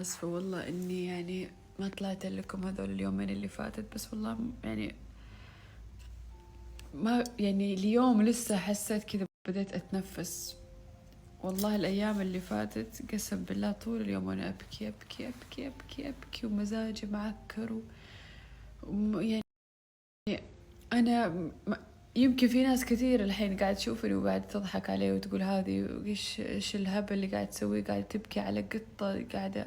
آسفة والله إني يعني ما طلعت لكم هذول اليومين اللي فاتت، بس والله يعني ما يعني اليوم لسه حسيت كذا بديت أتنفس. والله الأيام اللي فاتت قسم بالله طول اليوم وأنا أبكي أبكي أبكي أبكي أبكي ومزاجي معكر يعني أنا يمكن في ناس كثير الحين قاعد تشوفني وقاعد تضحك علي وتقول هذه إيش الهبل اللي قاعد تسويه، قاعد تبكي على قطة قاعدة.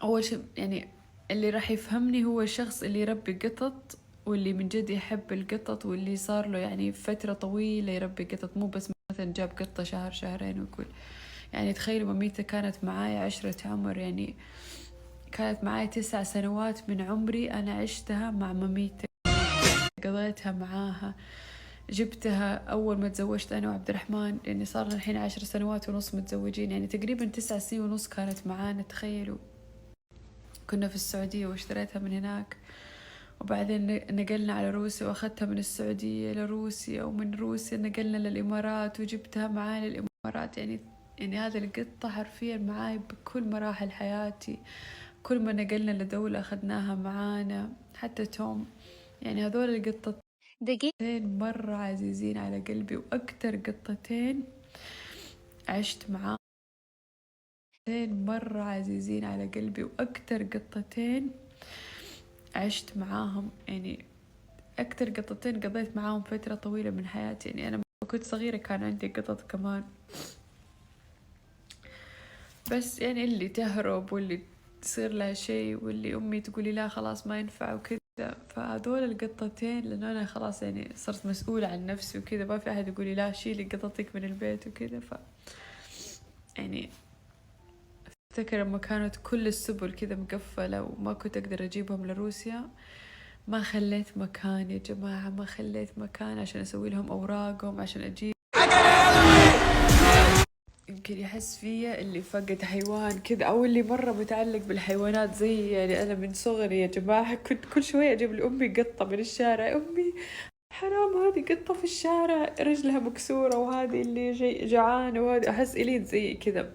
أول شيء يعني اللي راح يفهمني هو الشخص اللي يربي قطط واللي من جد يحب القطط واللي صار له يعني فترة طويلة يربي قطط، مو بس مثلا جاب قطة شهر شهرين ويقول. يعني تخيلوا مميتة كانت معاي 10 عمر، يعني كانت معاي 9 سنوات من عمري أنا عشتها مع مميتة، قضيتها معاها. جبتها أول ما تزوجت أنا وعبد الرحمن، يعني صار الحين 10 سنوات ونص متزوجين، يعني تقريبا 9 سنين ونص كانت معانا. تخيلوا كنا في السعودية واشتريتها من هناك، وبعدين نقلنا على روسيا وأخذتها من السعودية لروسيا، ومن روسيا نقلنا للإمارات وجبتها معاي للإمارات. يعني هذه القطة حرفيا معاي بكل مراحل حياتي، كل ما نقلنا لدولة أخذناها معانا، حتى توم. يعني هذول القطتين مرة عزيزين على قلبي، وأكتر قطتين عشت معاهم مرة عزيزين على قلبي، وأكتر قطتين عشت معاهم. يعني أكتر قطتين قضيت معاهم فترة طويلة من حياتي. يعني أنا كنت صغيرة كان عندي قطط كمان، بس يعني اللي تهرب واللي تصير لها شيء واللي أمي تقولي لا خلاص ما ينفع وكذا. فهذول القطتين لأنه أنا خلاص يعني صرت مسؤولة عن نفسي وكذا، ما في أحد يقولي لا شيلي قطتك من البيت وكذا. يعني أفتكر لما كانت كل السبل كذا مقفلة وما كنت أقدر أجيبهم لروسيا، ما خليت مكان يا جماعة، ما خليت مكان عشان أسوي لهم أوراقهم عشان أجيب. يمكن يحس فيا اللي فقد حيوان كذا أو اللي مرة متعلق بالحيوانات زي يعني أنا من صغري يا جماعة كنت كل شوية أجيب لأمي قطة من الشارع. أمي حرام هذه قطة في الشارع رجلها مكسورة، وهذه اللي جعانة، وهذه أحس إلين زي كذا،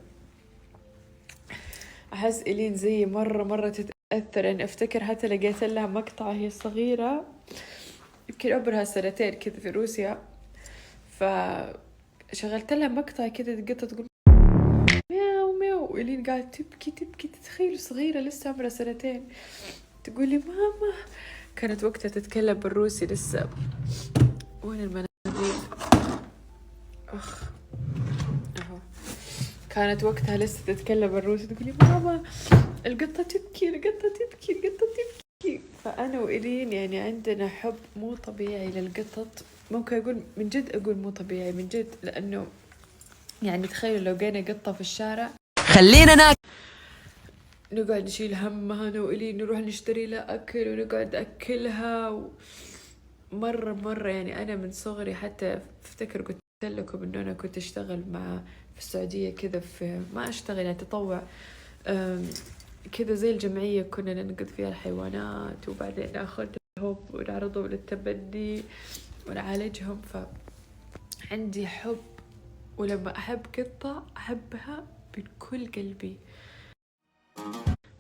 أحس إلين زي مرة تتأثر. يعني أفتكر حتى لقيت لها مقطع هي صغيرة يمكن عمرها 2 سنين كذا في روسيا، فشغلت لها مقطع كذا القطة تقول مياو مياو، وإلين قاعدة تبكي تبكي. تتخيلوا صغيرة لسه عمرها 2 سنين تقولي ماما. كانت وقتها تتكلم بالروسي لسه. وين المناديل؟ أخ أهو. كانت وقتها لسه تتكلم بالروسي تقولي ماما القطة تبكي القطة تبكي القطة تبكي. فأنا وإلين يعني عندنا حب مو طبيعي للقطط. ممكن أقول من جد، أقول مو طبيعي من جد، لأنه يعني تخيلوا لو لقينا قطة في الشارع خلينا نقعد نشيل همها أنا وإلين، نروح نشتري لها أكل ونقعد أكلها مرة يعني أنا من صغري حتى أفتكر قلت لكم إنه أنا كنت أشتغل في السعودية كذا، في ما أشتغل يعني تطوع كذا زي الجمعية، كنا ننقذ فيها الحيوانات وبعدين ناخذهم ونعرضهم للتبني ونعالجهم. فعندي حب، ولما أحب قطة أحبها من كل قلبي.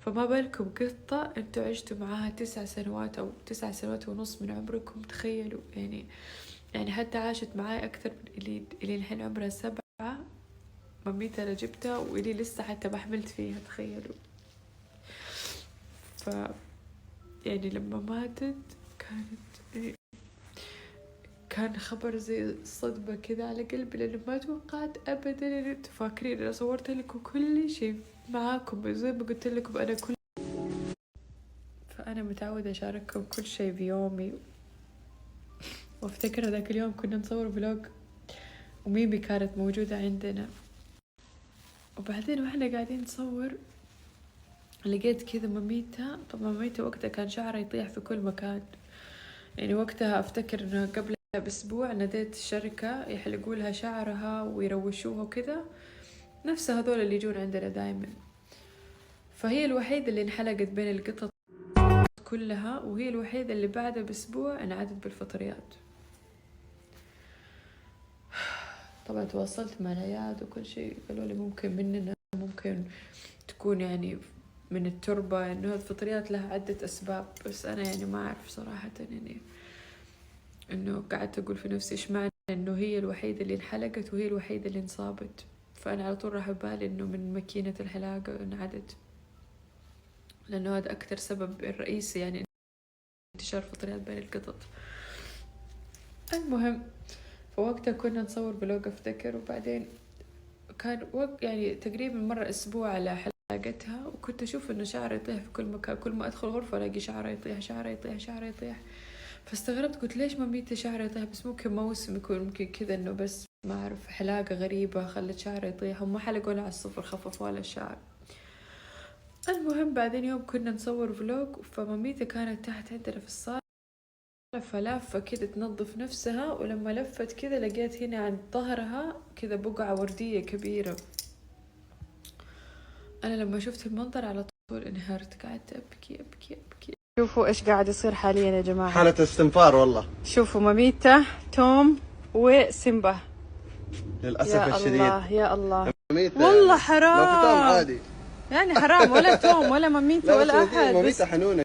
فما بالكم قطة انتوا عشتوا معاها 9 سنوات أو 9 سنوات ونص من عمركم. تخيلوا يعني حتى عاشت معاي أكثر من إلي الحين عمرها 7. ماميتها أنا جبتها وإلي لسه حتى ما حملت فيها. تخيلوا. ف يعني لما ماتت كان خبر زي صدمة كذا على قلبي، لأنه ما توقعت أبدا إن انتوا فاكرين أنا صورت لكم كل شيء معاكم زي ما قلت لكم أنا فأنا متعودة أشارككم كل شيء بيومي. وافتكر هذاك اليوم كنا نصور فلوج وميمي كانت موجودة عندنا، وبعدين واحنا قاعدين نصور لقيت كذا ماميتها. طبعا ماميتها وقتها كان شعرها يطيح في كل مكان. يعني وقتها افتكر انه قبلها باسبوع ناديت الشركة يحلقوا لها شعرها ويروشوها وكذا، نفس هذول اللي يجون عندنا دايما. فهي الوحيدة اللي انحلقت بين القطط كلها، وهي الوحيدة اللي بعدها باسبوع انعادت بالفطريات. طبعا تواصلت مع العياد وكل شيء، قالوا لي ممكن مننا، ممكن تكون يعني من التربة، إنه هذه الفطريات لها عدة أسباب، بس أنا يعني ما أعرف صراحة يعني إنه قعدت أقول في نفسي إيش معنى إنه هي الوحيدة اللي انحلقت وهي الوحيدة اللي انصابت. فأنا على طول راح ببالي إنه من ماكينة الحلاقة انعدت، لأنه هذا أكتر سبب الرئيسي يعني انتشار فطريات بين القطط. المهم فوقتها كنا نصور بلوج أفتكر، وبعدين كان وقت يعني تقريبا مرة أسبوع على حلاقتها، وكنت أشوف إنه شعري يطيح في كل مكان، كل ما أدخل غرفة ألاقي شعري يطيح شعري يطيح شعري يطيح. فاستغربت قلت ليش ماميتي شعري يطيح؟ بس ممكن موسم يكون ممكن كذا إنه بس ما أعرف حلاقة غريبة خلت شعري يطيح، هم حلقوا لها على الصفر خففوا على الشعر. المهم بعدين يوم كنا نصور فلوج، فماميتي كانت تحت عندنا في الصالة، فلافة كده تنظف نفسها، ولما لفت كده لقيت هنا عند ظهرها كده بقعة وردية كبيرة. أنا لما شفت المنظر على طول انهارت، قعدت أبكي أبكي أبكي. شوفوا إيش قاعد يصير حاليا يا جماعة، حالة استنفار والله. شوفوا ماميتا توم وسيمبا للأسف يا الشديد. الله يا الله ماميتا والله يعني. حرام، لو في توم عادي يعني حرام، ولا توم ولا ماميتا ولا أحد، ماميتا حنونة.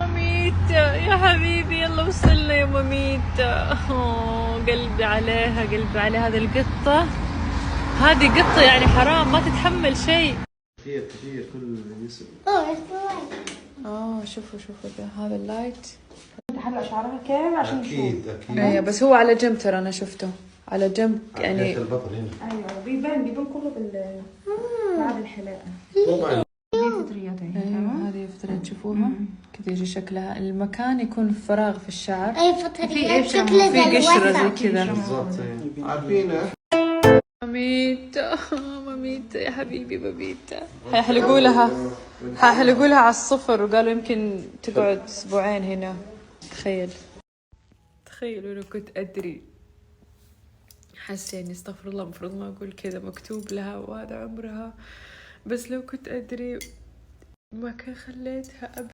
ماميتا يا حبيبي يلا وصلنا يا ماميتا. قلبي عليها قلبي على هذه القطة، هذه قطة يعني حرام ما تتحمل شيء. كثير كثير كل يسوي. شوفوا هذا اللايت تحلق شعرها كامل عشان نشوف. أكيد ايوه بس هو على جنب، ترى انا شفته على جنب يعني. البطل هنا. ايوه بيبان كله بعد الحلاقه. طبعا. دي فطريات ايوه هذه فترة تشوفوها كذا يجي شكلها، المكان يكون فراغ في الشعر، اي فطريات شكلها في قشرة زي كذا. بالضبط عارفينه. ماميتا ماميتا يا حبيبي ماميتا، حيحلقوا لها على الصفر، وقالوا يمكن تقعد اسبوعين هنا. تخيلوا لو كنت ادري، حاسه يعني استغفر الله المفروض ما اقول كذا، مكتوب لها وهذا عمرها، بس لو كنت ادري ما كان خليتها